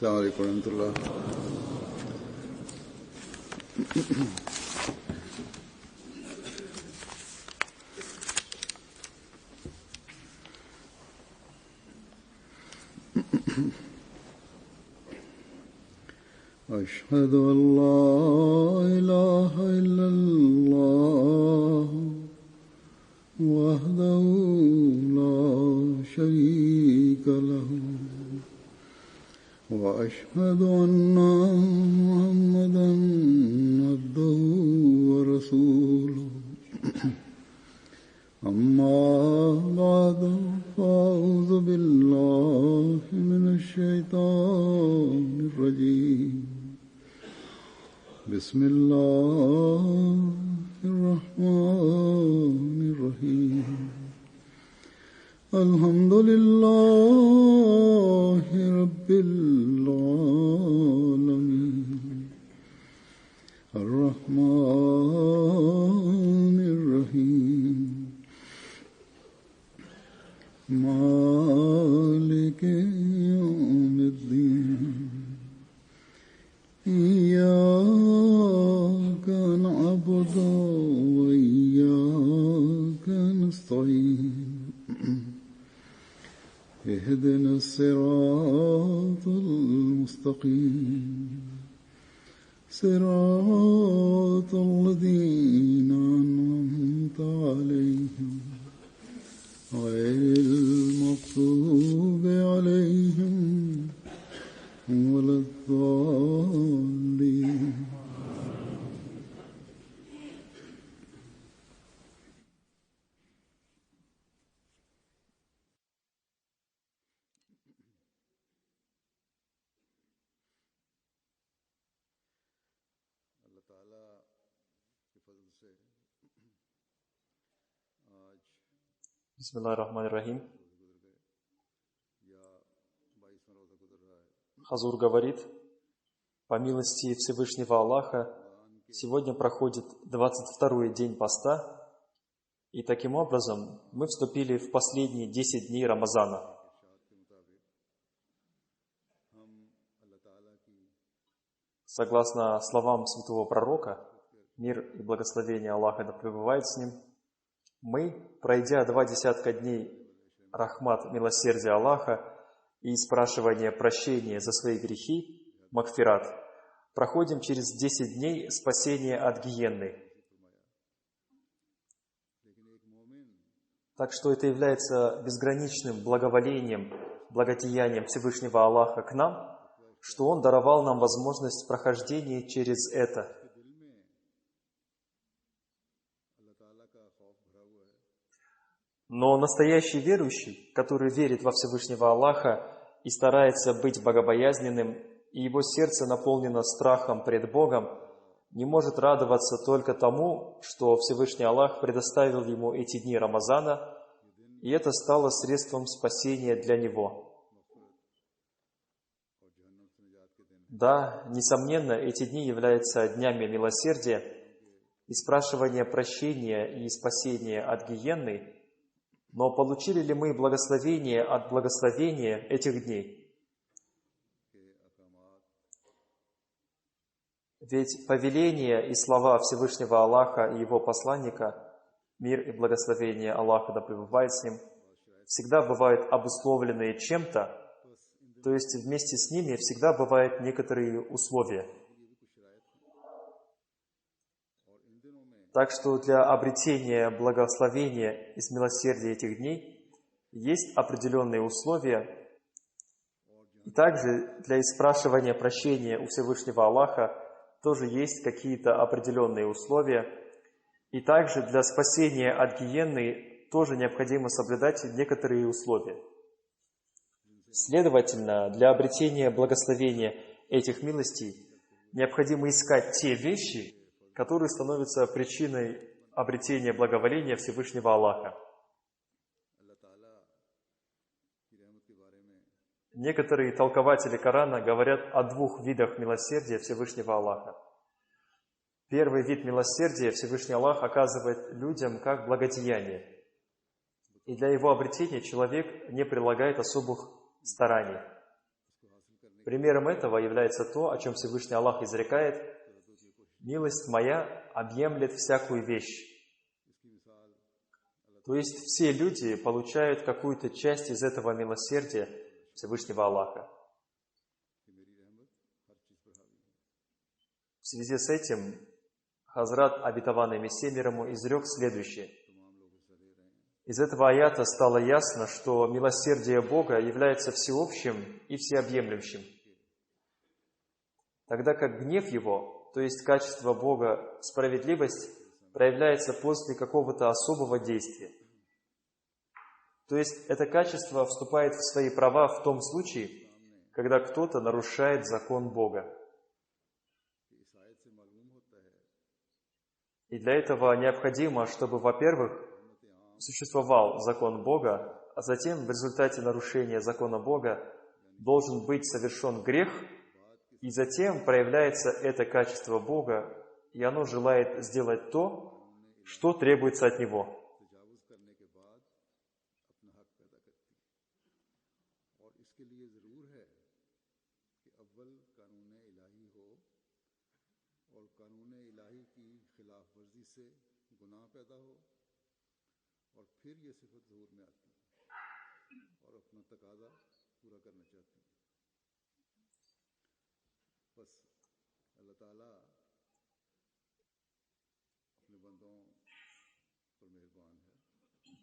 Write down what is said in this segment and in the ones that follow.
السلام عليكم ورحمة الله. أشهد أن لا إله إلا الله وحده لا شريك له وأشهد أن محمدا عبده ورسوله أما بعد فأعوذ بالله من الشيطان الرجيم بسم الله الرحمن الرحيم الحمد لله رب العالمين الرحمن الرحيم مالك يوم الدين إياك نعبد وإياك نستعين اهدنا الصراط المستقيم صراط الذين أنعمت عليهم غير المغضوب عليهم ولا الضالين. Бисмиллахир-рахманир-рахим. Хазур говорит, по милости Всевышнего Аллаха, сегодня проходит 22-й день поста, и таким образом мы вступили в последние 10 дней Рамазана. Согласно словам святого пророка, мир и благословение Аллаха да пребывает с ним, мы, пройдя 20 дней рахмат, милосердия Аллаха и спрашивания прощения за свои грехи, макфират, проходим через 10 дней спасения от гиенны. Так что это является безграничным благоволением, благодеянием Всевышнего Аллаха к нам, что Он даровал нам возможность прохождения через это. Но настоящий верующий, который верит во Всевышнего Аллаха и старается быть богобоязненным, и его сердце наполнено страхом пред Богом, не может радоваться только тому, что Всевышний Аллах предоставил ему эти дни Рамазана, и это стало средством спасения для него. Да, несомненно, эти дни являются днями милосердия и спрашивания прощения и спасения от гиенны, но получили ли мы благословение от благословения этих дней? Ведь повеления и слова Всевышнего Аллаха и Его посланника, мир и благословение Аллаха да пребывает с ним, всегда бывают обусловленные чем-то, то есть вместе с ними всегда бывают некоторые условия. Так что для обретения благословения из милосердия этих дней есть определенные условия, и также для испрашивания прощения у Всевышнего Аллаха тоже есть какие-то определенные условия, и также для спасения от гиенны тоже необходимо соблюдать некоторые условия. Следовательно, для обретения благословения этих милостей необходимо искать те вещи, которые становятся причиной обретения благоволения Всевышнего Аллаха. Некоторые толкователи Корана говорят о 2 видах милосердия Всевышнего Аллаха. Первый вид милосердия Всевышний Аллах оказывает людям как благодеяние. И для его обретения человек не прилагает особых стараний. Примером этого является то, о чем Всевышний Аллах изрекает: «Милость моя объемлет всякую вещь». То есть все люди получают какую-то часть из этого милосердия Всевышнего Аллаха. В связи с этим Хазрат, обетованный Мессия мир ему, изрек следующее. Из этого аята стало ясно, что милосердие Бога является всеобщим и всеобъемлющим, тогда как гнев Его, то есть качество Бога, справедливость, проявляется после какого-то особого действия. То есть это качество вступает в свои права в том случае, когда кто-то нарушает закон Бога. И для этого необходимо, чтобы, во-первых, существовал закон Бога, а затем в результате нарушения закона Бога должен быть совершен грех, и затем проявляется это качество Бога, и оно желает сделать то, что требуется от него.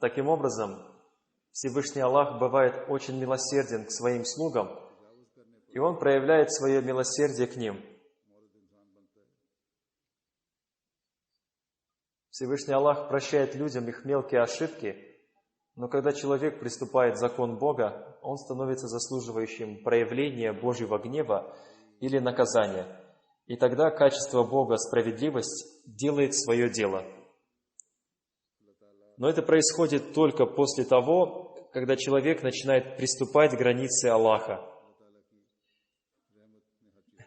Таким образом, Всевышний Аллах бывает очень милосерден к своим слугам, и Он проявляет свое милосердие к ним. Всевышний Аллах прощает людям их мелкие ошибки, но когда человек приступает закон Бога, он становится заслуживающим проявления Божьего гнева или наказания, и тогда качество Бога, справедливость, делает свое дело. Но это происходит только после того, когда человек начинает приступать к границе Аллаха.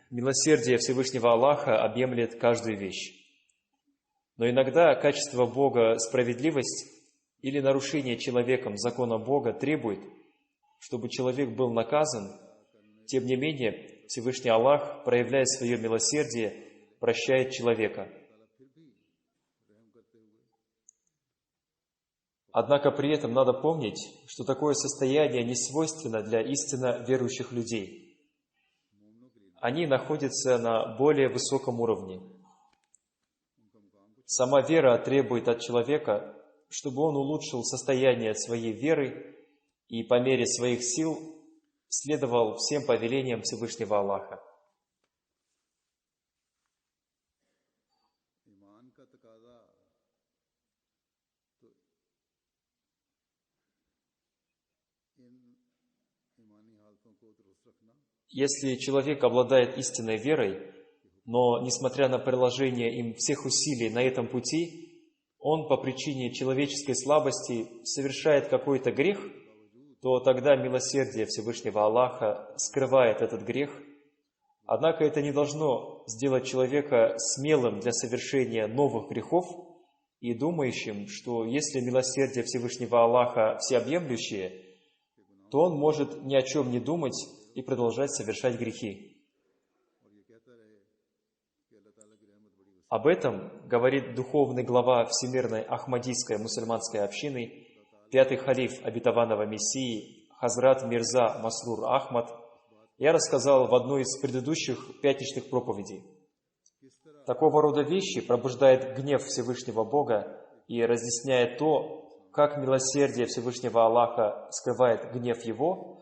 Милосердие Всевышнего Аллаха объемлет каждую вещь. Но иногда качество Бога, справедливость или нарушение человеком закона Бога требует, чтобы человек был наказан. Тем не менее, Всевышний Аллах, проявляя свое милосердие, прощает человека. Однако при этом надо помнить, что такое состояние не свойственно для истинно верующих людей. Они находятся на более высоком уровне. Сама вера требует от человека, чтобы он улучшил состояние своей веры и по мере своих сил следовал всем повелениям Всевышнего Аллаха. Если человек обладает истинной верой, но, несмотря на приложение им всех усилий на этом пути, он по причине человеческой слабости совершает какой-то грех, то тогда милосердие Всевышнего Аллаха скрывает этот грех. Однако это не должно сделать человека смелым для совершения новых грехов и думающим, что если милосердие Всевышнего Аллаха всеобъемлющее, то он может ни о чем не думать и продолжать совершать грехи. Об этом говорит духовный глава Всемирной Ахмадийской мусульманской общины, пятый халиф обетованного Мессии Хазрат Мирза Масрур Ахмад. Я рассказал в одной из предыдущих пятничных проповедей. Такого рода вещи пробуждает гнев Всевышнего Бога и разъясняет то, как милосердие Всевышнего Аллаха скрывает гнев Его.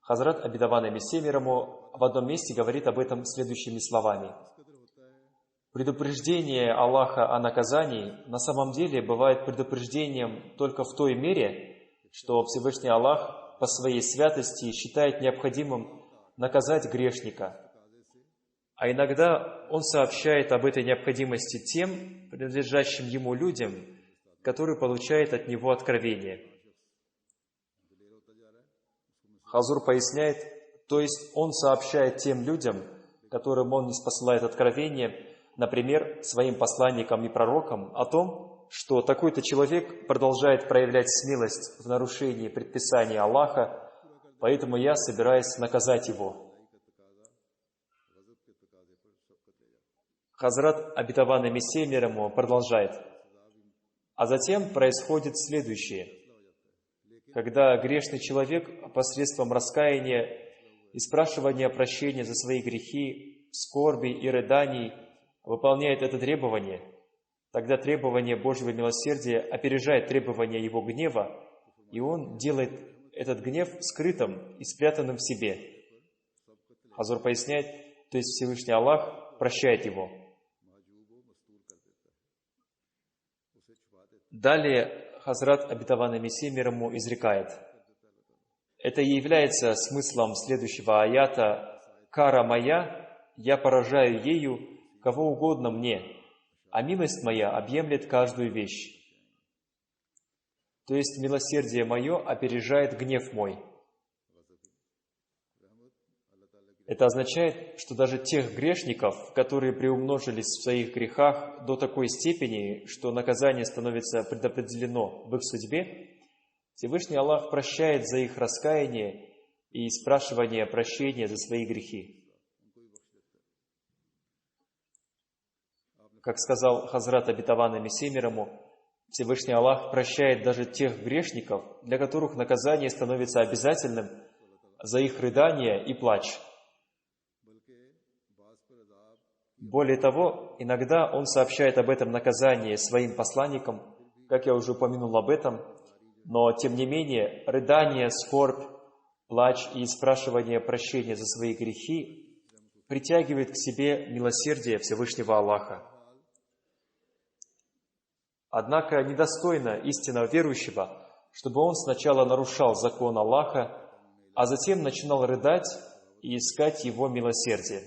Хазрат обетованный Мессия мир ему в одном месте говорит об этом следующими словами. Предупреждение Аллаха о наказании на самом деле бывает предупреждением только в той мере, что Всевышний Аллах по своей святости считает необходимым наказать грешника. А иногда Он сообщает об этой необходимости тем, принадлежащим Ему людям, которые получают от Него откровение. Хазур поясняет, то есть Он сообщает тем людям, которым Он не спосылает откровение, например, своим посланникам и пророкам, о том, что такой-то человек продолжает проявлять смелость в нарушении предписаний Аллаха, поэтому я собираюсь наказать его. Хазрат, обетованный Мессией мир ему, продолжает. А затем происходит следующее. Когда грешный человек посредством раскаяния и спрашивания прощения за свои грехи, скорби и рыданий выполняет это требование, тогда требование Божьего милосердия опережает требование его гнева, и он делает этот гнев скрытым и спрятанным в себе. Хазур поясняет, то есть Всевышний Аллах прощает его. Далее Хазрат, обетованный Мессией мир ему, изрекает. Это и является смыслом следующего аята «Кара моя, я поражаю ею кого угодно мне, а милость моя объемлет каждую вещь». То есть милосердие мое опережает гнев мой. Это означает, что даже тех грешников, которые приумножились в своих грехах до такой степени, что наказание становится предопределено в их судьбе, Всевышний Аллах прощает за их раскаяние и спрашивание прощения за свои грехи. Как сказал Хазрат, обетованный Мессией мир ему, Всевышний Аллах прощает даже тех грешников, для которых наказание становится обязательным за их рыдание и плач. Более того, иногда Он сообщает об этом наказании своим посланникам, как я уже упомянул об этом, но, тем не менее, рыдание, скорбь, плач и спрашивание прощения за свои грехи притягивает к себе милосердие Всевышнего Аллаха. Однако недостойно истинного верующего, чтобы он сначала нарушал закон Аллаха, а затем начинал рыдать и искать Его милосердие.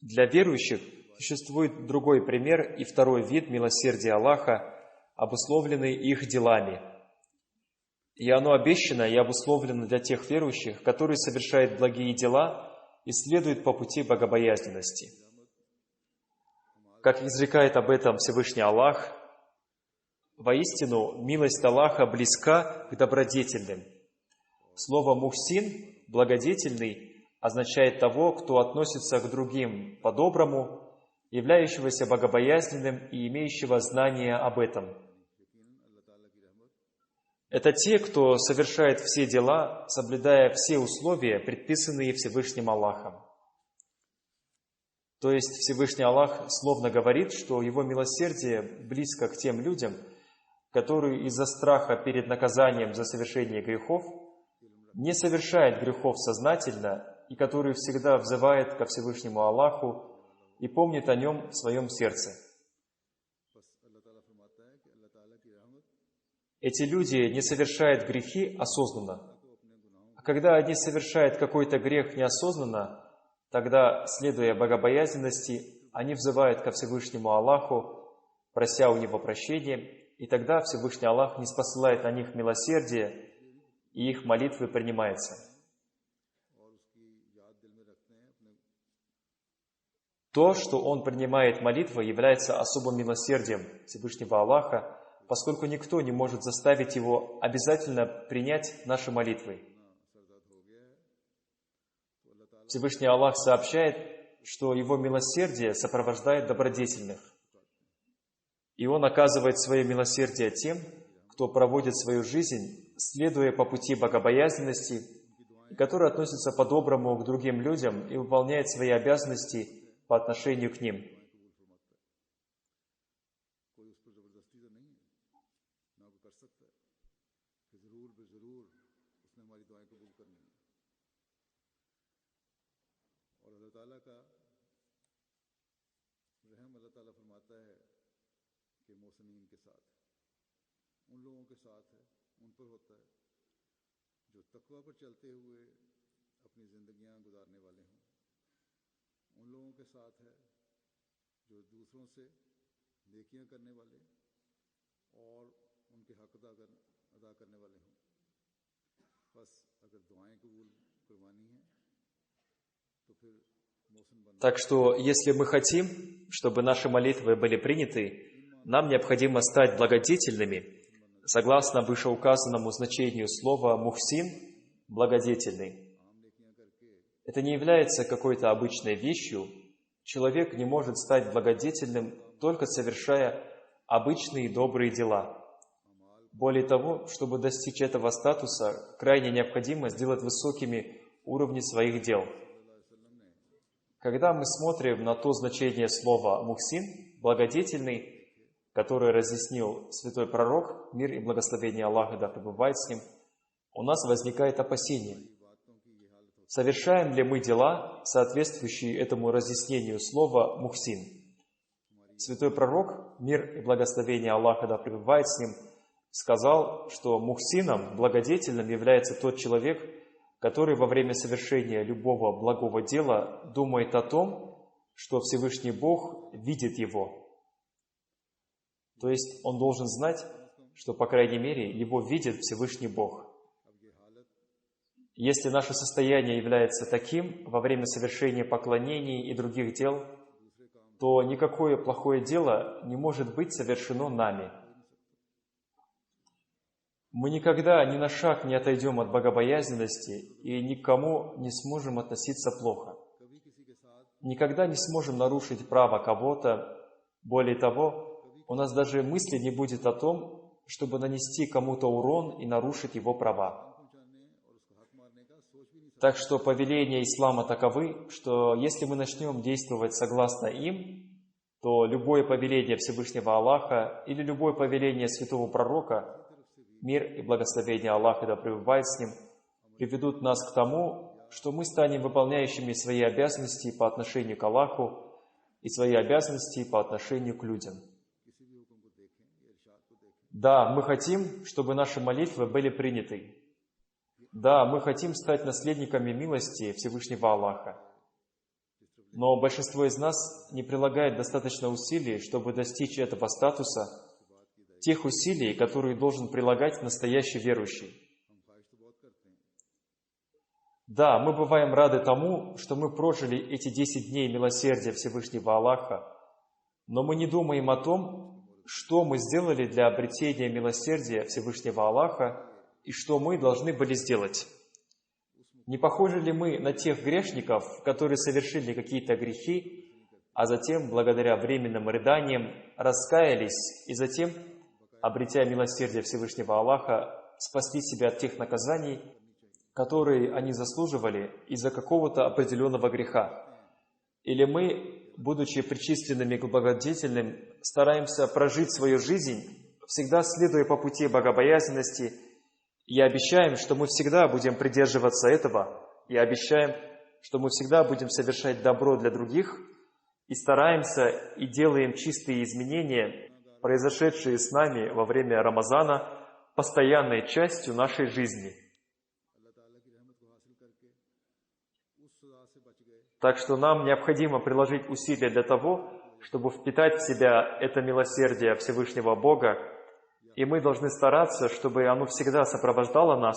Для верующих существует другой пример и второй вид милосердия Аллаха, обусловленный их делами. И оно обещано и обусловлено для тех верующих, которые совершают благие дела и следуют по пути богобоязненности. Как изрекает об этом Всевышний Аллах, воистину милость Аллаха близка к добродетельным. Слово «мухсин» – благодетельный означает того, кто относится к другим по-доброму, являющегося богобоязненным и имеющего знания об этом. Это те, кто совершает все дела, соблюдая все условия, предписанные Всевышним Аллахом. То есть Всевышний Аллах словно говорит, что Его милосердие близко к тем людям, которые из-за страха перед наказанием за совершение грехов не совершают грехов сознательно и которые всегда взывают ко Всевышнему Аллаху и помнят о Нем в своем сердце. Эти люди не совершают грехи осознанно. А когда они совершают какой-то грех неосознанно, тогда, следуя богобоязненности, они взывают ко Всевышнему Аллаху, прося у Него прощения, и тогда Всевышний Аллах не спосылает на них милосердие, и их молитвы принимаются. То, что Он принимает молитвы, является особым милосердием Всевышнего Аллаха, поскольку никто не может заставить Его обязательно принять наши молитвы. Всевышний Аллах сообщает, что Его милосердие сопровождает добродетельных. И Он оказывает свое милосердие тем, кто проводит свою жизнь, следуя по пути богобоязненности, и который относится по-доброму к другим людям и выполняет свои обязанности по отношению к ним. Так что, если мы хотим, чтобы наши молитвы были приняты, нам необходимо стать благодетельными, согласно вышеуказанному значению слова «мухсин» – «благодетельный». Это не является какой-то обычной вещью. Человек не может стать благодетельным, только совершая обычные добрые дела. Более того, чтобы достичь этого статуса, крайне необходимо сделать высокими уровни своих дел. Когда мы смотрим на то значение слова «мухсин», благодетельный, которое разъяснил святой пророк, мир и благословение Аллаха да пребывает с ним, у нас возникает опасение. Совершаем ли мы дела, соответствующие этому разъяснению слова «мухсин»? Святой пророк, мир и благословение Аллаха да пребывает с ним, сказал, что мухсином, благодетельным является тот человек, который во время совершения любого благого дела думает о том, что Всевышний Бог видит его. То есть он должен знать, что, по крайней мере, его видит Всевышний Бог. Если наше состояние является таким во время совершения поклонений и других дел, то никакое плохое дело не может быть совершено нами. Мы никогда ни на шаг не отойдем от богобоязненности и никому не сможем относиться плохо. Никогда не сможем нарушить право кого-то. Более того, у нас даже мысли не будет о том, чтобы нанести кому-то урон и нарушить его права. Так что повеления ислама таковы, что если мы начнем действовать согласно им, то любое повеление Всевышнего Аллаха или любое повеление святого пророка, мир и благословение Аллаха да пребывает с ним, приведут нас к тому, что мы станем выполняющими свои обязанности по отношению к Аллаху и свои обязанности по отношению к людям. Да, мы хотим, чтобы наши молитвы были приняты. Да, мы хотим стать наследниками милости Всевышнего Аллаха. Но большинство из нас не прилагает достаточно усилий, чтобы достичь этого статуса, тех усилий, которые должен прилагать настоящий верующий. Да, мы бываем рады тому, что мы прожили эти 10 дней милосердия Всевышнего Аллаха, но мы не думаем о том, что мы сделали для обретения милосердия Всевышнего Аллаха и что мы должны были сделать. Не похожи ли мы на тех грешников, которые совершили какие-то грехи, а затем, благодаря временным рыданиям, раскаялись и затем, обретя милосердие Всевышнего Аллаха, спасли себя от тех наказаний, которые они заслуживали из-за какого-то определенного греха? Или мы, будучи причисленными к благодетельным, стараемся прожить свою жизнь, всегда следуя по пути богобоязненности, и обещаем, что мы всегда будем придерживаться этого, и обещаем, что мы всегда будем совершать добро для других, и стараемся и делаем чистые изменения, произошедшие с нами во время Рамазана, постоянной частью нашей жизни. Так что нам необходимо приложить усилия для того, чтобы впитать в себя это милосердие Всевышнего Бога, и мы должны стараться, чтобы оно всегда сопровождало нас,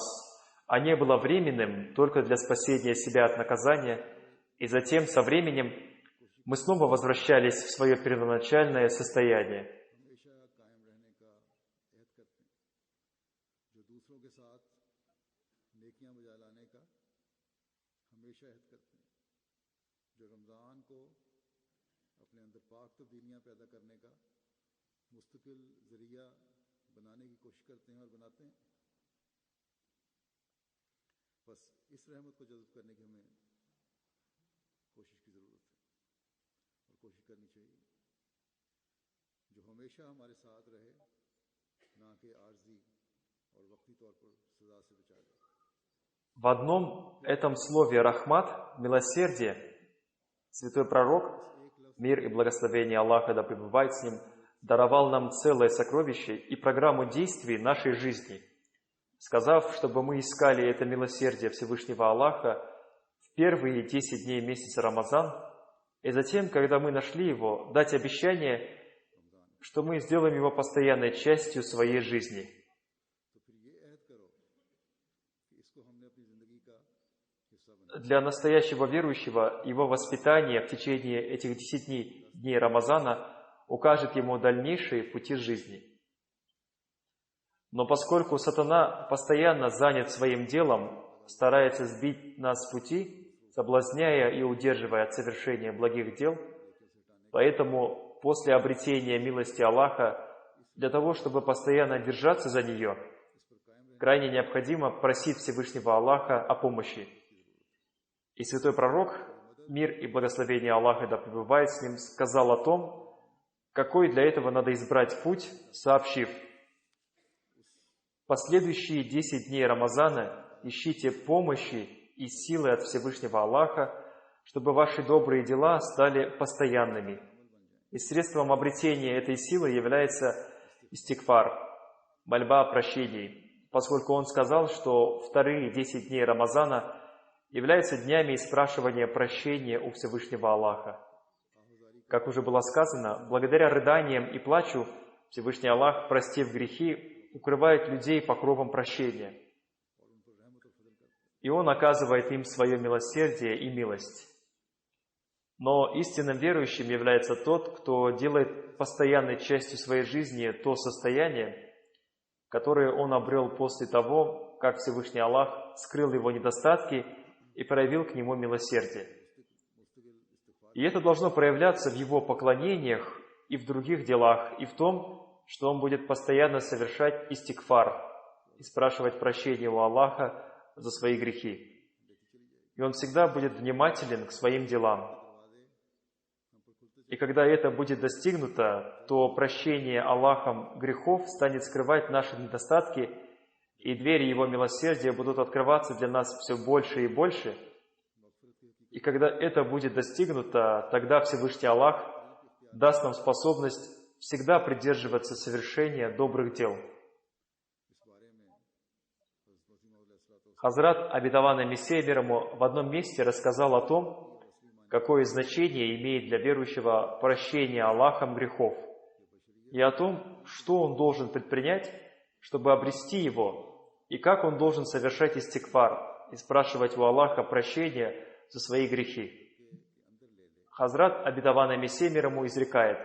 а не было временным только для спасения себя от наказания, и затем со временем мы снова возвращались в свое первоначальное состояние. В одном этом слове «рахмат» — милосердие, святой пророк, мир и благословение Аллаха да пребывает с ним, даровал нам целое сокровище и программу действий нашей жизни, сказав, чтобы мы искали это милосердие Всевышнего Аллаха в первые 10 дней месяца Рамазан, и затем, когда мы нашли его, дать обещание, что мы сделаем его постоянной частью своей жизни. Для настоящего верующего его воспитание в течение этих 10 дней Рамазана укажет ему дальнейшие пути жизни. Но поскольку сатана постоянно занят своим делом, старается сбить нас с пути, соблазняя и удерживая от совершения благих дел. Поэтому после обретения милости Аллаха, для того, чтобы постоянно держаться за нее, крайне необходимо просить Всевышнего Аллаха о помощи. И святой пророк, мир и благословение Аллаха да пребывает с ним, сказал о том, какой для этого надо избрать путь, сообщив: «Последующие 10 дней Рамазана ищите помощи и силы от Всевышнего Аллаха, чтобы ваши добрые дела стали постоянными». И средством обретения этой силы является истигфар, мольба о прощении, поскольку он сказал, что вторые 10 дней Рамазана являются днями испрашивания прощения у Всевышнего Аллаха. Как уже было сказано, благодаря рыданиям и плачу Всевышний Аллах, простив грехи, укрывает людей покровом прощения. И Он оказывает им свое милосердие и милость. Но истинным верующим является тот, кто делает постоянной частью своей жизни то состояние, которое он обрел после того, как Всевышний Аллах скрыл его недостатки и проявил к нему милосердие. И это должно проявляться в его поклонениях и в других делах, и в том, что он будет постоянно совершать истигфар и спрашивать прощения у Аллаха за свои грехи. И он всегда будет внимателен к своим делам. И когда это будет достигнуто, то прощение Аллахом грехов станет скрывать наши недостатки, и двери Его милосердия будут открываться для нас все больше и больше. И когда это будет достигнуто, тогда Всевышний Аллах даст нам способность всегда придерживаться совершения добрых дел. Хазрат, обетованный Мессия мир ему, в одном месте рассказал о том, какое значение имеет для верующего прощение Аллахом грехов, и о том, что он должен предпринять, чтобы обрести его, и как он должен совершать истигфар и спрашивать у Аллаха прощения за свои грехи. Хазрат, обетованный Мессия мир ему, изрекает: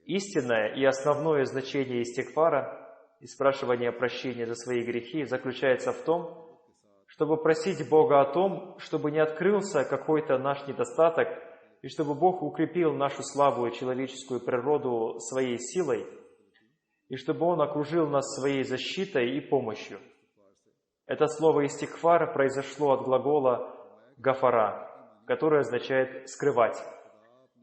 истинное и основное значение истигфара и спрашивания прощения за свои грехи заключается в том, чтобы просить Бога о том, чтобы не открылся какой-то наш недостаток, и чтобы Бог укрепил нашу слабую человеческую природу своей силой, и чтобы Он окружил нас своей защитой и помощью. Это слово «истигфар» произошло от глагола «гафара», который означает «скрывать».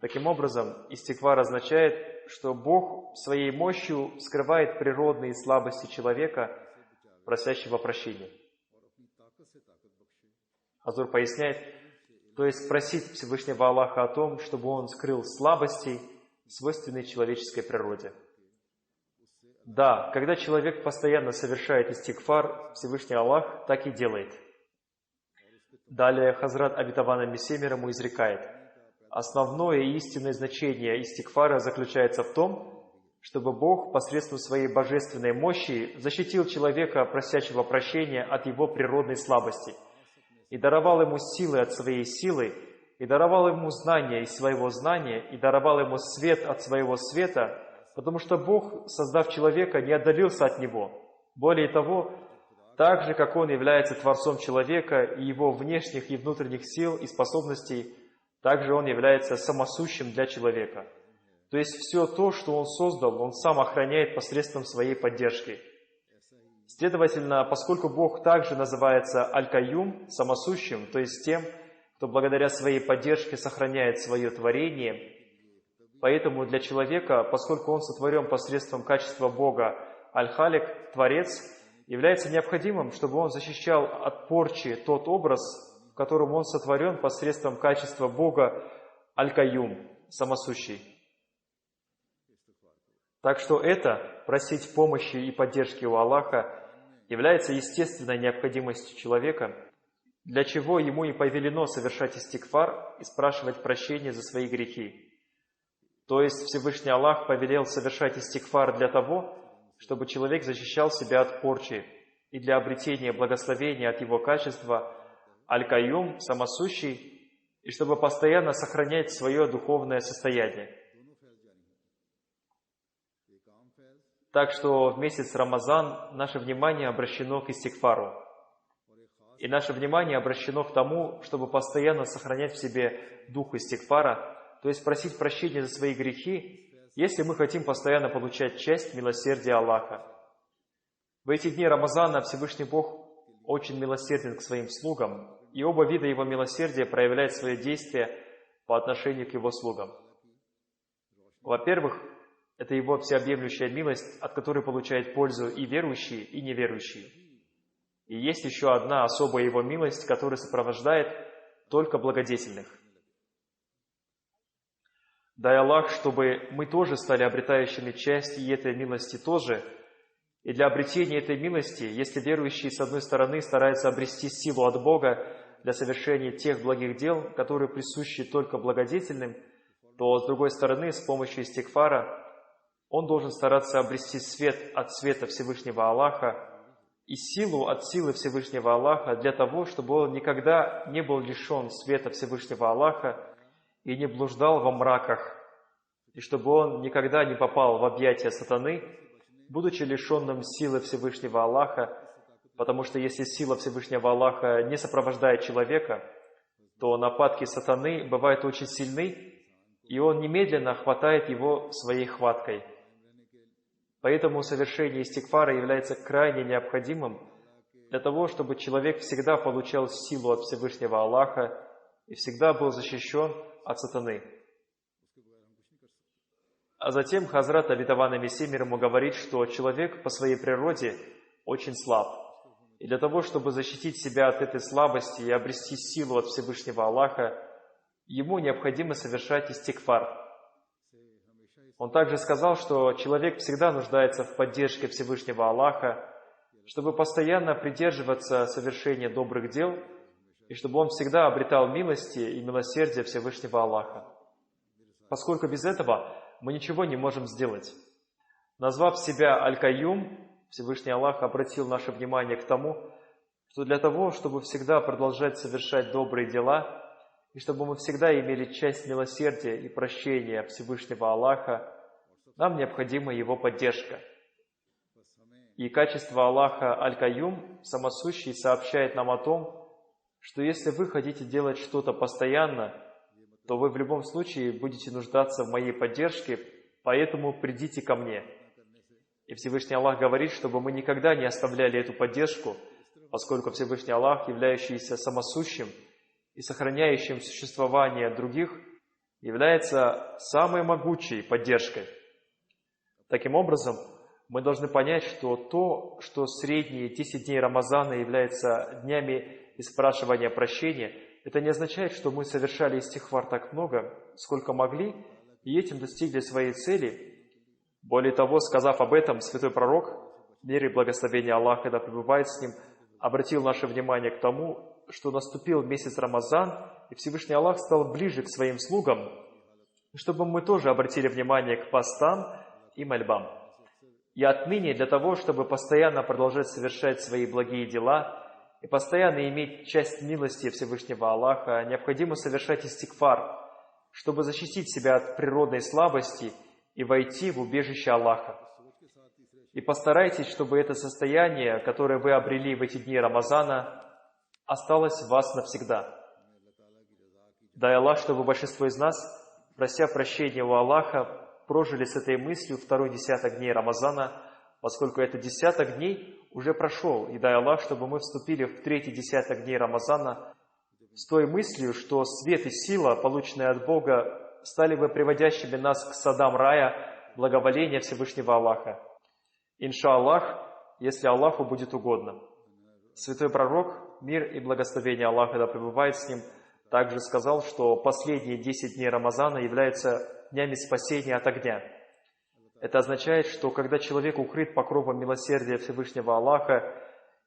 Таким образом, истигфар означает, что Бог своей мощью скрывает природные слабости человека, просящего прощения. Хазур поясняет, то есть просить Всевышнего Аллаха о том, чтобы Он скрыл слабости, свойственные человеческой природе. Да, когда человек постоянно совершает истигфар, Всевышний Аллах так и делает. Далее Хазрат, обетованный Мессия мир ему, изрекает: основное и истинное значение истигфара заключается в том, чтобы Бог посредством своей божественной мощи защитил человека, просящего прощения, от его природной слабости, и даровал ему силы от своей силы, и даровал ему знания из своего знания, и даровал ему свет от своего света, потому что Бог, создав человека, не отдалился от него. Более того, так же, как Он является Творцом человека и его внешних и внутренних сил и способностей, также Он является самосущим для человека. То есть все то, что Он создал, Он сам охраняет посредством своей поддержки. Следовательно, поскольку Бог также называется Аль-Кайюм, самосущим, то есть тем, кто благодаря своей поддержке сохраняет свое творение, поэтому для человека, поскольку он сотворен посредством качества Бога Аль-Халик, Творец, является необходимым, чтобы он защищал от порчи тот образ, в котором он сотворен посредством качества Бога Аль-Кайюм, самосущий. Так что это, просить помощи и поддержки у Аллаха, является естественной необходимостью человека, для чего ему и повелено совершать истигфар и спрашивать прощения за свои грехи. То есть Всевышний Аллах повелел совершать истигфар для того, чтобы человек защищал себя от порчи и для обретения благословения от его качества Аль-Кайюм, самосущий, и чтобы постоянно сохранять свое духовное состояние. Так что в месяц Рамазан наше внимание обращено к истигфару. И наше внимание обращено к тому, чтобы постоянно сохранять в себе дух истигфара, то есть просить прощения за свои грехи, если мы хотим постоянно получать часть милосердия Аллаха. В эти дни Рамазана Всевышний Бог очень милосерден к своим слугам, и оба вида Его милосердия проявляют свое действие по отношению к Его слугам. Во-первых, это Его всеобъемлющая милость, от которой получают пользу и верующие, и неверующие. И есть еще одна особая Его милость, которая сопровождает только благодетельных. Дай Аллах, чтобы мы тоже стали обретающими часть и этой милости тоже. И для обретения этой милости, если верующие, с одной стороны, стараются обрести силу от Бога для совершения тех благих дел, которые присущи только благодетельным, то, с другой стороны, с помощью истигфара, он должен стараться обрести свет от света Всевышнего Аллаха и силу от силы Всевышнего Аллаха для того, чтобы он никогда не был лишен света Всевышнего Аллаха и не блуждал во мраках, и чтобы он никогда не попал в объятия сатаны, будучи лишенным силы Всевышнего Аллаха, потому что если сила Всевышнего Аллаха не сопровождает человека, то нападки сатаны бывают очень сильны, и он немедленно хватает его своей хваткой. Поэтому совершение истигфара является крайне необходимым для того, чтобы человек всегда получал силу от Всевышнего Аллаха и всегда был защищен от сатаны. А затем Хазрат Обетованный Мессия мир ему говорит, что человек по своей природе очень слаб. И для того, чтобы защитить себя от этой слабости и обрести силу от Всевышнего Аллаха, ему необходимо совершать истигфар. Он также сказал, что человек всегда нуждается в поддержке Всевышнего Аллаха, чтобы постоянно придерживаться совершения добрых дел, и чтобы он всегда обретал милости и милосердие Всевышнего Аллаха. Поскольку без этого мы ничего не можем сделать. Назвав себя Аль-Кайюм, Всевышний Аллах обратил наше внимание к тому, что для того, чтобы всегда продолжать совершать добрые дела, и чтобы мы всегда имели часть милосердия и прощения Всевышнего Аллаха, нам необходима Его поддержка. И качество Аллаха Аль-Кайюм, самосущий, сообщает нам о том, что если вы хотите делать что-то постоянно, то вы в любом случае будете нуждаться в моей поддержке, поэтому придите ко мне. И Всевышний Аллах говорит, чтобы мы никогда не оставляли эту поддержку, поскольку Всевышний Аллах, являющийся самосущим и сохраняющим существование других, является самой могучей поддержкой. Таким образом, мы должны понять, что то, что средние 10 дней Рамазана являются днями испрашивания прощения, это не означает, что мы совершали истигфар так много, сколько могли, и этим достигли своей цели. Более того, сказав об этом, святой пророк, мир и благословение Аллаха, да пребывает с ним, обратил наше внимание к тому, что наступил месяц Рамазан, и Всевышний Аллах стал ближе к своим слугам, чтобы мы тоже обратили внимание к постам и мольбам. И отныне для того, чтобы постоянно продолжать совершать свои благие дела и постоянно иметь часть милости Всевышнего Аллаха, необходимо совершать истигфар, чтобы защитить себя от природной слабости и войти в убежище Аллаха. И постарайтесь, чтобы это состояние, которое вы обрели в эти дни Рамазана, осталось в вас навсегда. Дай Аллах, чтобы большинство из нас, прося прощения у Аллаха, прожили с этой мыслью второй десяток дней Рамазана, поскольку этот десяток дней уже прошел, и дай Аллах, чтобы мы вступили в третий десяток дней Рамазана с той мыслью, что свет и сила, полученные от Бога, стали бы приводящими нас к садам рая, благоволения Всевышнего Аллаха. Иншаллах, если Аллаху будет угодно. Святой пророк, мир и благословение Аллаха да пребывает с ним, также сказал, что последние 10 дней Рамазана являются днями спасения от огня. Это означает, что когда человек укрыт покровом милосердия Всевышнего Аллаха,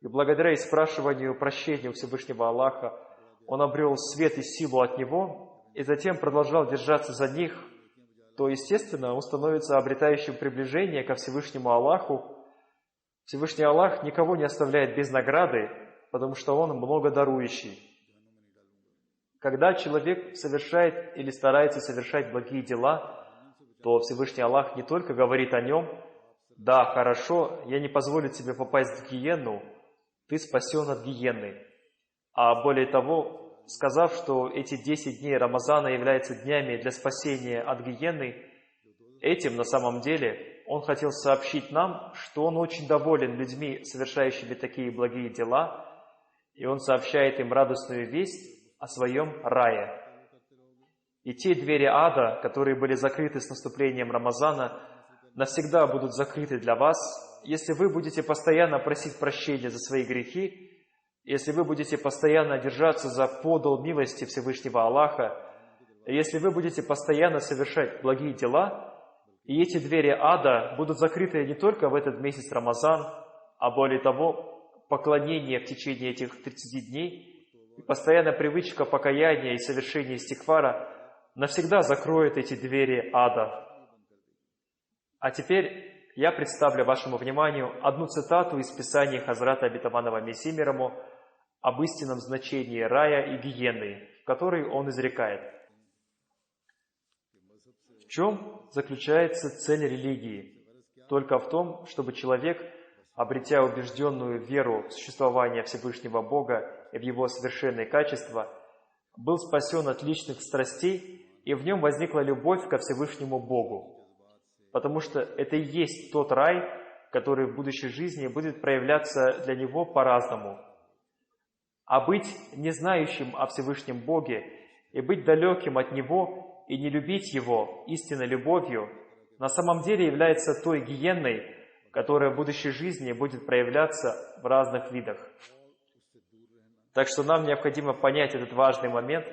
и благодаря испрашиванию прощения Всевышнего Аллаха, он обрел свет и силу от Него, и затем продолжал держаться за них, то, естественно, он становится обретающим приближение ко Всевышнему Аллаху. Всевышний Аллах никого не оставляет без награды, потому что Он многодарующий. Когда человек совершает или старается совершать благие дела, то Всевышний Аллах не только говорит о нем: «Да, хорошо, я не позволю тебе попасть в гиенну, ты спасен от гиенны». А более того, сказав, что эти 10 дней Рамазана являются днями для спасения от гиенны, этим на самом деле Он хотел сообщить нам, что Он очень доволен людьми, совершающими такие благие дела, и Он сообщает им радостную весть о своем рае. И те двери ада, которые были закрыты с наступлением Рамазана, навсегда будут закрыты для вас, если вы будете постоянно просить прощения за свои грехи, если вы будете постоянно держаться за подол милости Всевышнего Аллаха, если вы будете постоянно совершать благие дела, и эти двери ада будут закрыты не только в этот месяц Рамазан, а более того, поклонение в течение этих 30 дней и постоянная привычка покаяния и совершения истигфара навсегда закроет эти двери ада. А теперь я представлю вашему вниманию одну цитату из Писания Хазрата Обетованного Мессии мир ему об истинном значении рая и гиенны, в которой он изрекает. В чем заключается цель религии? Только в том, чтобы человек, обретя убежденную веру в существование Всевышнего Бога и в Его совершенные качества, был спасен от личных страстей, и в нем возникла любовь ко Всевышнему Богу. Потому что это и есть тот рай, который в будущей жизни будет проявляться для него по-разному. А быть не знающим о Всевышнем Боге и быть далеким от Него и не любить Его истинной любовью на самом деле является той гиенной, которая в будущей жизни будет проявляться в разных видах. Так что нам необходимо понять этот важный момент,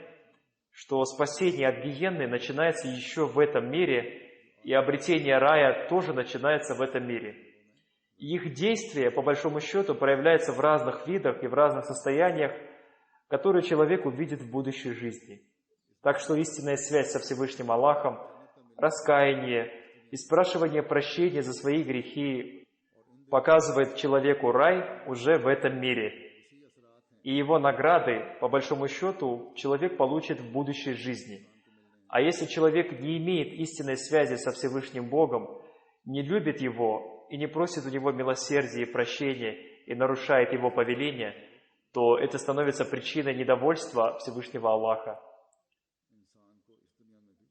что спасение от гиенны начинается еще в этом мире, и обретение рая тоже начинается в этом мире. И их действие, по большому счету, проявляется в разных видах и в разных состояниях, которые человек увидит в будущей жизни. Так что истинная связь со Всевышним Аллахом, раскаяние и спрашивание прощения за свои грехи показывает человеку рай уже в этом мире. И его награды, по большому счету, человек получит в будущей жизни. А если человек не имеет истинной связи со Всевышним Богом, не любит Его и не просит у Него милосердия и прощения и нарушает Его повеления, то это становится причиной недовольства Всевышнего Аллаха.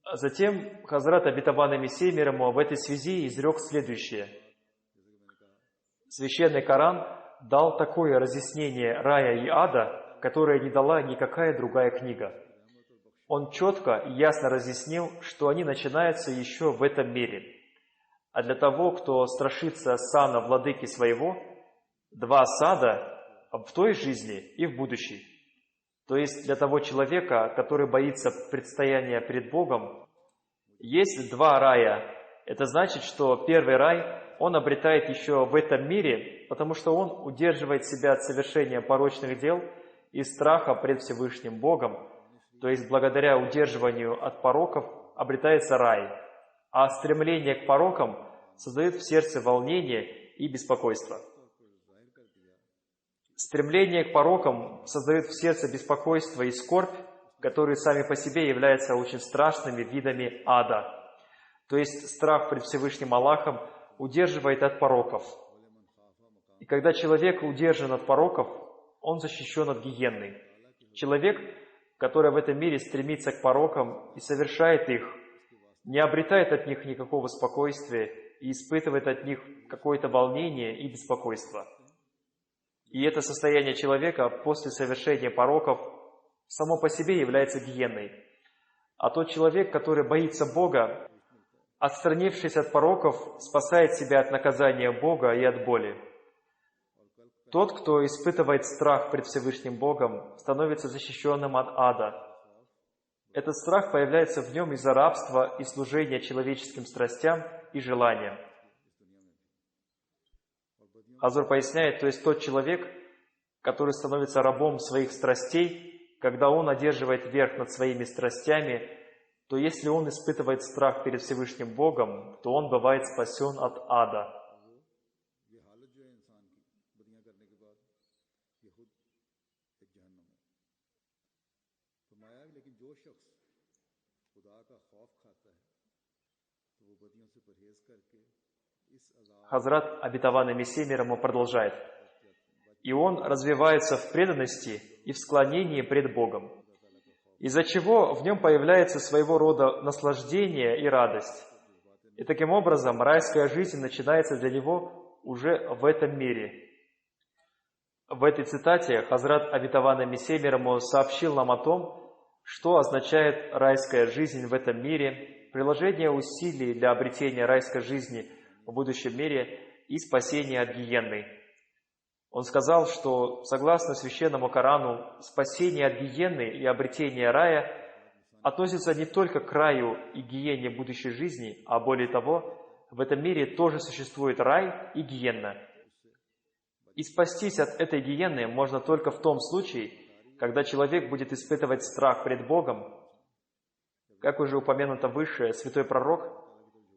А затем Хазрат Обетованный Мессия мир ему в этой связи изрек следующее. Священный Коран дал такое разъяснение рая и ада, которое не дала никакая другая книга. Он четко и ясно разъяснил, что они начинаются еще в этом мире. А для того, кто страшится сана владыки своего, 2 сада в той жизни и в будущей. То есть для того человека, который боится предстояния перед Богом, есть 2 рая. Это значит, что первый рай он обретает еще в этом мире, потому что он удерживает себя от совершения порочных дел и страха пред Всевышним Богом. То есть благодаря удерживанию от пороков обретается рай, а стремление к порокам создает в сердце волнение и беспокойство. Стремление к порокам создает в сердце беспокойство и скорбь, которые сами по себе являются очень страшными видами ада. То есть страх пред Всевышним Аллахом удерживает от пороков. И когда человек удержан от пороков, он защищен от гиенны. Человек, который в этом мире стремится к порокам и совершает их, не обретает от них никакого спокойствия и испытывает от них какое-то волнение и беспокойство. И это состояние человека после совершения пороков само по себе является гиенной. А тот человек, который боится Бога, отстранившись от пороков, спасает себя от наказания Бога и от боли. Тот, кто испытывает страх пред Всевышним Богом, становится защищенным от ада. Этот страх появляется в нем из-за рабства и служения человеческим страстям и желаниям. Хазур поясняет, то есть тот человек, который становится рабом своих страстей, когда он одерживает верх над своими страстями, то если он испытывает страх перед Всевышним Богом, то он бывает спасен от ада. Хазрат Обетованный Мессия мир ему продолжает. и он развивается в преданности и в склонении пред Богом, из-за чего в нем появляется своего рода наслаждение и радость. И таким образом райская жизнь начинается для него уже в этом мире. В этой цитате Хазрат Обетованный Мессия мир ему сообщил нам о том, что означает райская жизнь в этом мире, приложение усилий для обретения райской жизни в будущем мире и спасения от гиенны. Он сказал, что согласно Священному Корану, спасение от гиенны и обретение рая относится не только к раю и гиене будущей жизни, а более того, в этом мире тоже существует рай и гиенна. И спастись от этой гиенны можно только в том случае, когда человек будет испытывать страх пред Богом. Как уже упомянуто выше, святой пророк,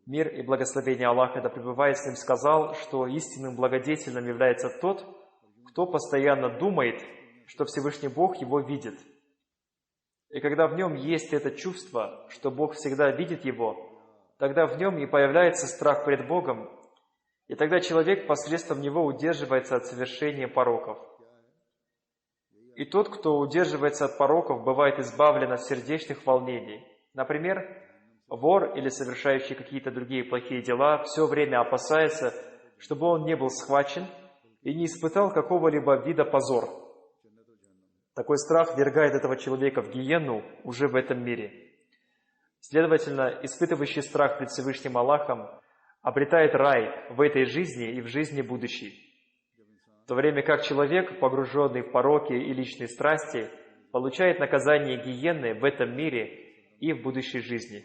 мир и благословение Аллаха да пребывает с ним, сказал, что истинным благодетельным является тот, кто постоянно думает, что Всевышний Бог его видит. И когда в нем есть это чувство, что Бог всегда видит его, тогда в нем и появляется страх пред Богом, и тогда человек посредством него удерживается от совершения пороков. И тот, кто удерживается от пороков, бывает избавлен от сердечных волнений. Например, вор или совершающий какие-то другие плохие дела все время опасается, чтобы он не был схвачен и не испытал какого-либо вида позор. Такой страх ввергает этого человека в гиенну уже в этом мире. Следовательно, испытывающий страх пред Всевышним Аллахом обретает рай в этой жизни и в жизни будущей, в то время как человек, погруженный в пороки и личные страсти, получает наказание гиенны в этом мире и в будущей жизни.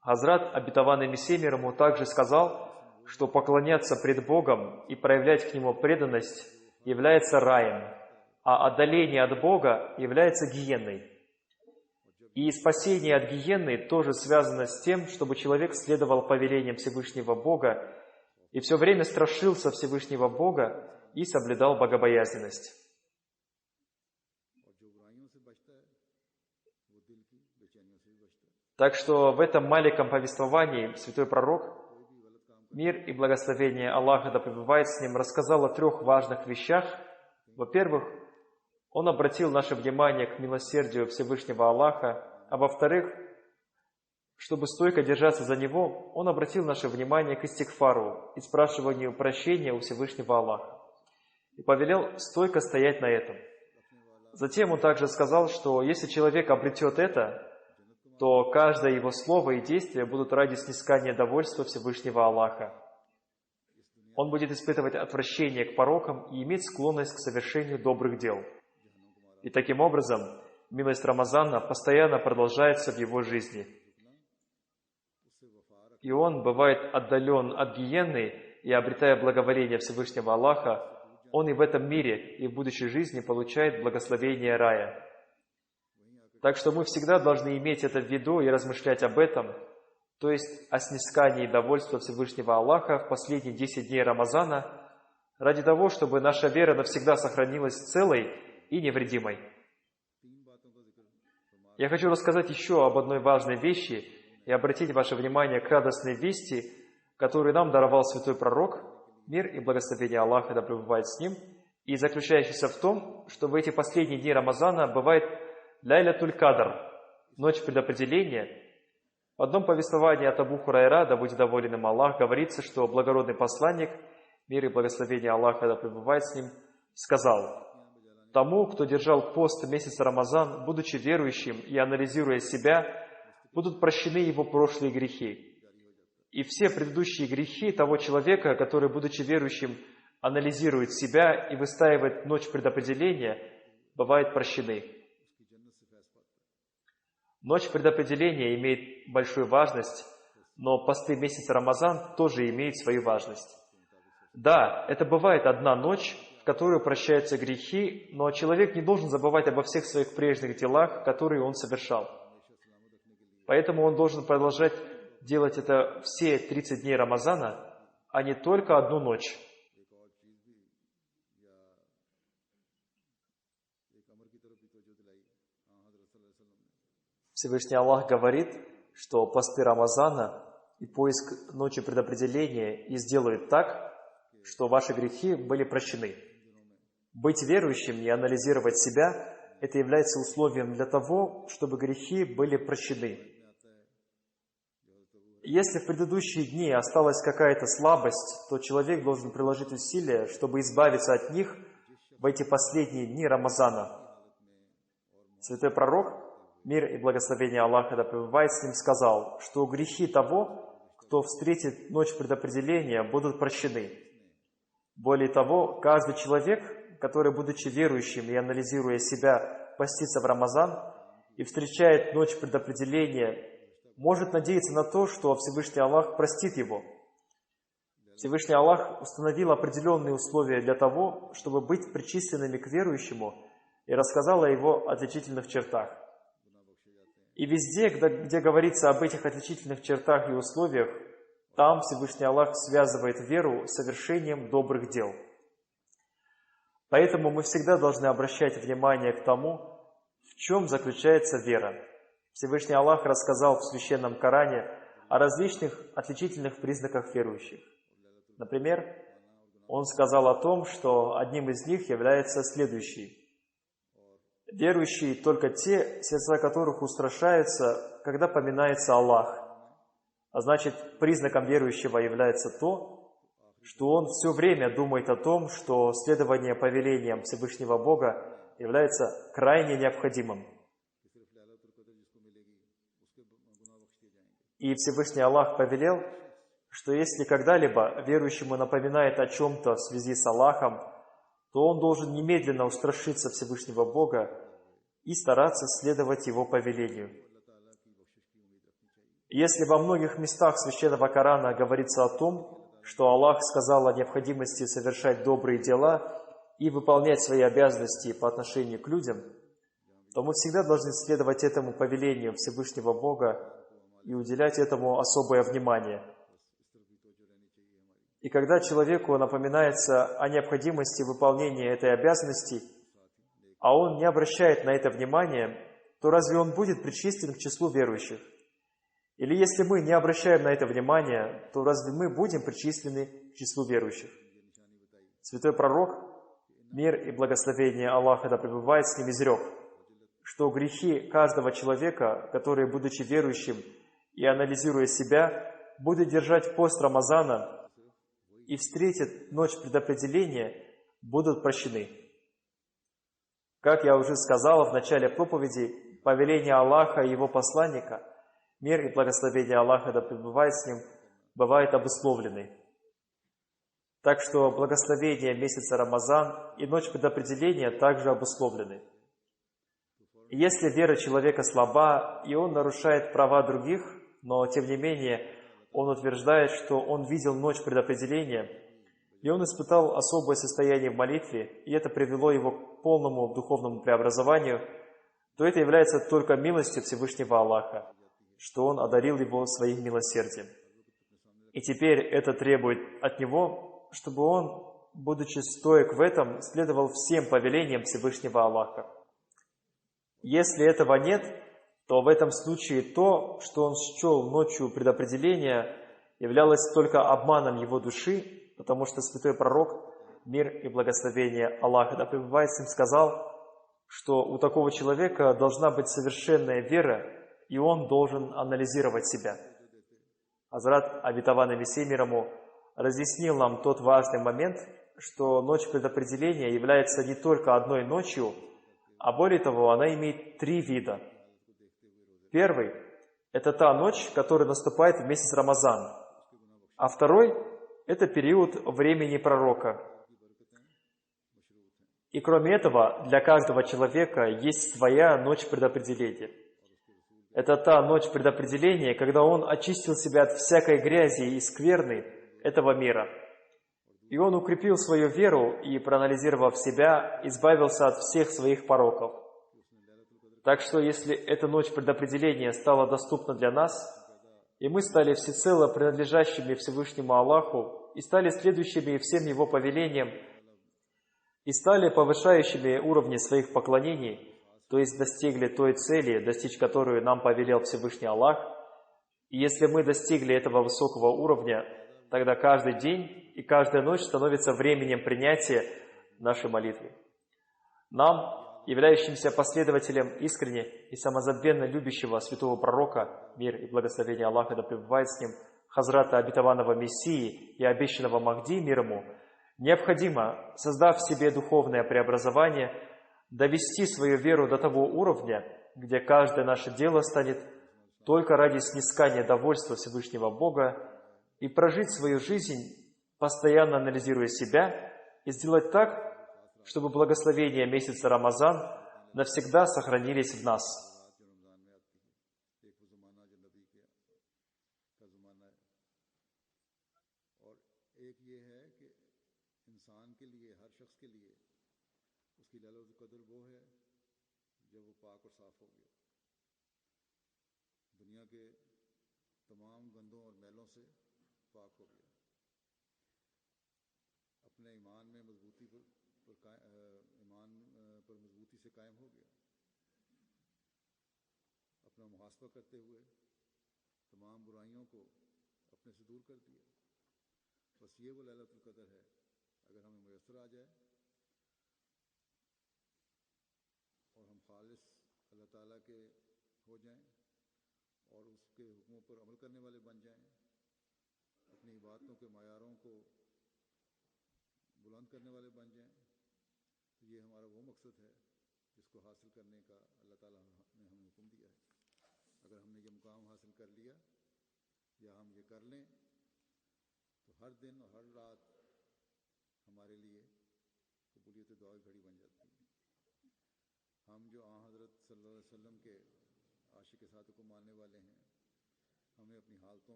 Хазрат Обетованный Мессия мир ему также сказал, что поклоняться пред Богом и проявлять к Нему преданность является раем, а отдаление от Бога является гиенной. И спасение от гиенны тоже связано с тем, чтобы человек следовал повелениям Всевышнего Бога и все время страшился Всевышнего Бога и соблюдал богобоязненность. Так что в этом маленьком повествовании святой пророк, мир и благословение Аллаха да пребывает с ним, рассказал о 3 важных вещах. Во-первых, он обратил наше внимание к милосердию Всевышнего Аллаха, а во-вторых, чтобы стойко держаться за Него, он обратил наше внимание к истигфару и спрашиванию прощения у Всевышнего Аллаха и повелел стойко стоять на этом. Затем он также сказал, что если человек обретет это, то каждое его слово и действие будут ради снискания довольства Всевышнего Аллаха. Он будет испытывать отвращение к порокам и иметь склонность к совершению добрых дел. И таким образом, милость Рамазана постоянно продолжается в его жизни. И он бывает отдален от гиенны, и обретая благоволение Всевышнего Аллаха, он и в этом мире, и в будущей жизни получает благословение рая. Так что мы всегда должны иметь это в виду и размышлять об этом, то есть о снискании довольства Всевышнего Аллаха в последние 10 дней Рамазана, ради того, чтобы наша вера навсегда сохранилась целой и невредимой. Я хочу рассказать еще об одной важной вещи и обратить ваше внимание к радостной вести, которую нам даровал святой пророк, мир и благословение Аллаха да пребывает с ним, и заключающийся в том, что в эти последние дни Рамазана бывает Ляйлятуль Кадр, ночь предопределения. В одном повествовании от Абу Хурайра, да будет доволен им Аллах, говорится, что благородный посланник, мир и благословение Аллаха да пребывает с ним, сказал: «Тому, кто держал пост месяца Рамазан, будучи верующим и анализируя себя, будут прощены его прошлые грехи. И все предыдущие грехи того человека, который, будучи верующим, анализирует себя и выстаивает ночь предопределения, бывают прощены». Ночь предопределения имеет большую важность, но посты месяца Рамазан тоже имеют свою важность. Да, это бывает одна ночь, в которую прощаются грехи, но человек не должен забывать обо всех своих прежних делах, которые он совершал. Поэтому он должен продолжать делать это все 30 дней Рамазана, а не только одну ночь. Всевышний Аллах говорит, что посты Рамазана и поиск ночи предопределения и сделают так, что ваши грехи были прощены. Быть верующим и анализировать себя – это является условием для того, чтобы грехи были прощены. Если в предыдущие дни осталась какая-то слабость, то человек должен приложить усилия, чтобы избавиться от них в эти последние дни Рамазана. Святой пророк, мир и благословение Аллаха да пребывает с ним, сказал, что грехи того, кто встретит ночь предопределения, будут прощены. Более того, каждый человек, который, будучи верующим и анализируя себя, постится в Рамазан и встречает ночь предопределения, может надеяться на то, что Всевышний Аллах простит его. Всевышний Аллах установил определенные условия для того, чтобы быть причисленными к верующему, и рассказал о его отличительных чертах. И везде, где говорится об этих отличительных чертах и условиях, там Всевышний Аллах связывает веру с совершением добрых дел. Поэтому мы всегда должны обращать внимание к тому, в чем заключается вера. Всевышний Аллах рассказал в Священном Коране о различных отличительных признаках верующих. Например, Он сказал о том, что одним из них является следующий. Верующие только те, сердца которых устрашаются, когда поминается Аллах. А значит, признаком верующего является то, что он все время думает о том, что следование повелениям Всевышнего Бога является крайне необходимым. И Всевышний Аллах повелел, что если когда-либо верующему напоминает о чем-то в связи с Аллахом, то он должен немедленно устрашиться Всевышнего Бога и стараться следовать Его повелению. Если во многих местах Священного Корана говорится о том, что Аллах сказал о необходимости совершать добрые дела и выполнять свои обязанности по отношению к людям, то мы всегда должны следовать этому повелению Всевышнего Бога и уделять этому особое внимание. И когда человеку напоминается о необходимости выполнения этой обязанности, а он не обращает на это внимания, то разве он будет причислен к числу верующих? Или если мы не обращаем на это внимания, то разве мы будем причислены к числу верующих? Святой пророк, мир и благословение Аллаха да пребывает с ним, изрек, что грехи каждого человека, который, будучи верующим и анализируя себя, будет держать пост Рамазана и встретит ночь предопределения, будут прощены. Как я уже сказал в начале проповеди, повеление Аллаха и Его посланника, мир и благословение Аллаха да пребывает с ним, бывают обусловлены. Так что благословение месяца Рамазан и ночь предопределения также обусловлены. И если вера человека слаба, и он нарушает права других, но тем не менее он утверждает, что он видел ночь предопределения, и он испытал особое состояние в молитве, и это привело его к полному духовному преобразованию, то это является только милостью Всевышнего Аллаха, что Он одарил его своим милосердием. И теперь это требует от него, чтобы он, будучи стоек в этом, следовал всем повелениям Всевышнего Аллаха. Если этого нет, то в этом случае то, что он счел ночью предопределения, являлось только обманом его души, потому что святой пророк, мир и благословение Аллаха да пребывает с ним, сказал, что у такого человека должна быть совершенная вера, и он должен анализировать себя. Хазрат, обетованный Мессией мир ему, разъяснил нам тот важный момент, что ночь предопределения является не только одной ночью, а более того, она имеет 3 вида. Первый – это та ночь, которая наступает в месяц Рамазан, а второй – это период времени пророка. И кроме этого, для каждого человека есть своя ночь предопределения. Это та ночь предопределения, когда он очистил себя от всякой грязи и скверны этого мира. И он укрепил свою веру и, проанализировав себя, избавился от всех своих пороков. Так что, если эта ночь предопределения стала доступна для нас, и мы стали всецело принадлежащими Всевышнему Аллаху, и стали следующими всем Его повелениям, и стали повышающими уровни своих поклонений, то есть достигли той цели, достичь которую нам повелел Всевышний Аллах, и если мы достигли этого высокого уровня, тогда каждый день и каждая ночь становится временем принятия нашей молитвы. Нам, являющимся последователем искренне и самозабвенно любящего святого пророка, мир и благословение Аллаха да пребывает с ним, Хазрата обетованного Мессии и обещанного Махди, мир ему, необходимо, создав в себе духовное преобразование, довести свою веру до того уровня, где каждое наше дело станет только ради снискания довольства Всевышнего Бога, и прожить свою жизнь, постоянно анализируя себя, и сделать так, чтобы благословения месяца Рамазан навсегда сохранились в нас.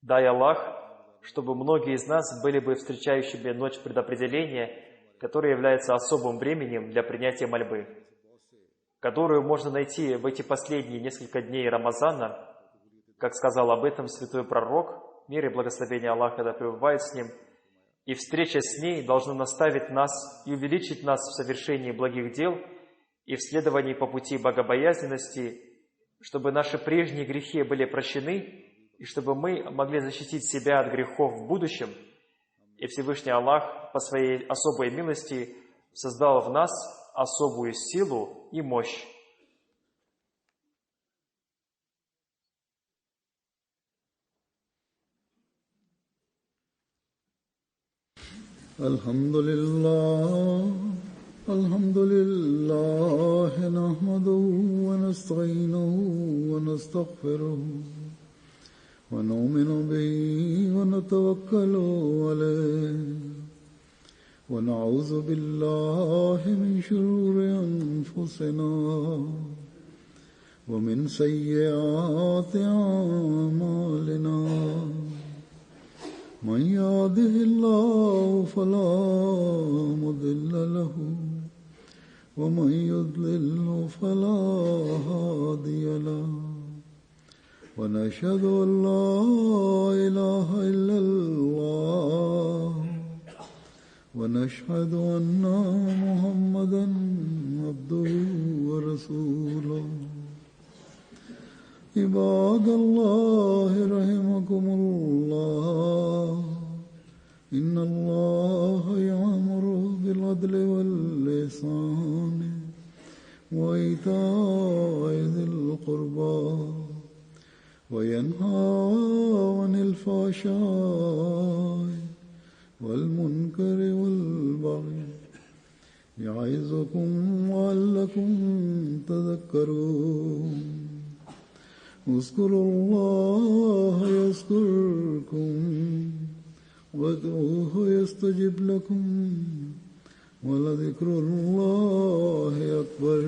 Дай Аллах, чтобы многие из нас были бы встречающими ночь предопределения, которая является особым временем для принятия мольбы, которую можно найти в эти последние несколько дней Рамазана, как сказал об этом святой пророк, мир и благословение Аллаха да пребывает с ним, и встреча с ней должна наставить нас и увеличить нас в совершении благих дел и в следовании по пути богобоязненности, чтобы наши прежние грехи были прощены, и чтобы мы могли защитить себя от грехов в будущем, и Всевышний Аллах по своей особой милости создал в нас особую силу и мощь. Alhamdulillah, nahmaduhu wa nasta'inuhu wa nastaghfiruh. ونؤمن به ونتوكل عليه ونعوذ بالله من شرور أنفسنا ومن سيئات أعمالنا من يهده الله فلا مضل له ومن يضلل فلا هادي له ونشهد أن لا إله إلا الله ونشهد أن محمدا عبده ورسوله عباد الله رحمكم الله إن الله يأمر بالعدل والإحسان وإيتاء ذي القربى وينهى عن الفحشاء والمنكر والبغي يعظكم لعلكم تذكرون اذكروا الله يذكركم وادعوه يستجب لكم ولذكر الله أكبر